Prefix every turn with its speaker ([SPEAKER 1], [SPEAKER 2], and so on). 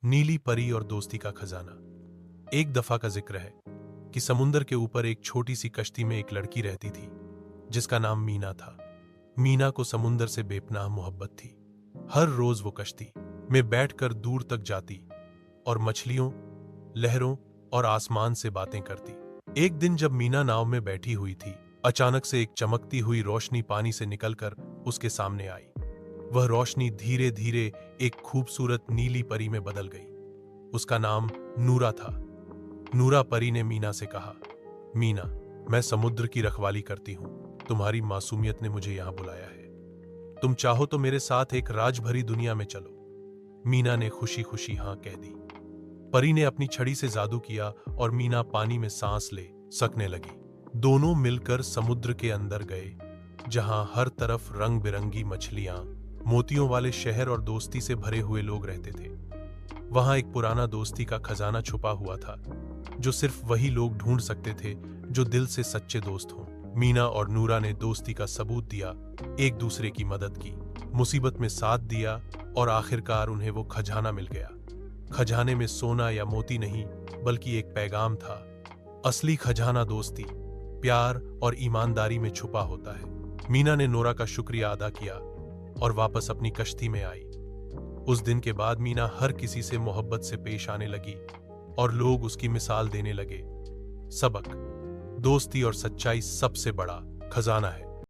[SPEAKER 1] नीली परी और दोस्ती का खजाना। एक दफा का जिक्र है कि समुंदर के ऊपर एक छोटी सी कश्ती में एक लड़की रहती थी जिसका नाम मीना था। मीना को समुंदर से बेपनाह मोहब्बत थी। हर रोज वो कश्ती में बैठकर दूर तक जाती और मछलियों, लहरों और आसमान से बातें करती। एक दिन जब मीना नाव में बैठी हुई थी, अचानक से एक चमकती हुई रोशनी पानी से निकलकर उसके सामने आई। वह रोशनी धीरे धीरे एक खूबसूरत नीली परी में बदल गई। उसका नाम नूरा था। नूरा परी ने मीना से कहा, मीना, मैं समुद्र की रखवाली करती हूं। तुम्हारी मासूमियत ने मुझे यहां बुलाया है। तुम चाहो तो मेरे साथ एक राज भरी दुनिया में चलो। मीना ने खुशी खुशी हां कह दी। परी ने अपनी छड़ी से जादू किया और मीना पानी में सांस ले सकने लगी। दोनों मिलकर समुद्र के अंदर गए, जहां हर तरफ रंग बिरंगी मछलियां, मोतियों वाले शहर और दोस्ती से भरे हुए लोग रहते थे। वहां एक पुराना दोस्ती का खजाना छुपा हुआ था, जो सिर्फ वही लोग ढूंढ सकते थे जो दिल से सच्चे दोस्त हों। मीना और नूरा ने दोस्ती का सबूत दिया, एक दूसरे की मदद की, मुसीबत में साथ दिया और आखिरकार उन्हें वो खजाना मिल गया। खजाने में सोना या मोती नहीं, बल्कि एक पैगाम था। असली खजाना दोस्ती, प्यार और ईमानदारी में छुपा होता है। मीना ने नूरा का शुक्रिया अदा किया और वापस अपनी कश्ती में आई। उस दिन के बाद मीना हर किसी से मोहब्बत से पेश आने लगी और लोग उसकी मिसाल देने लगे। सबक: दोस्ती और सच्चाई सबसे बड़ा खजाना है।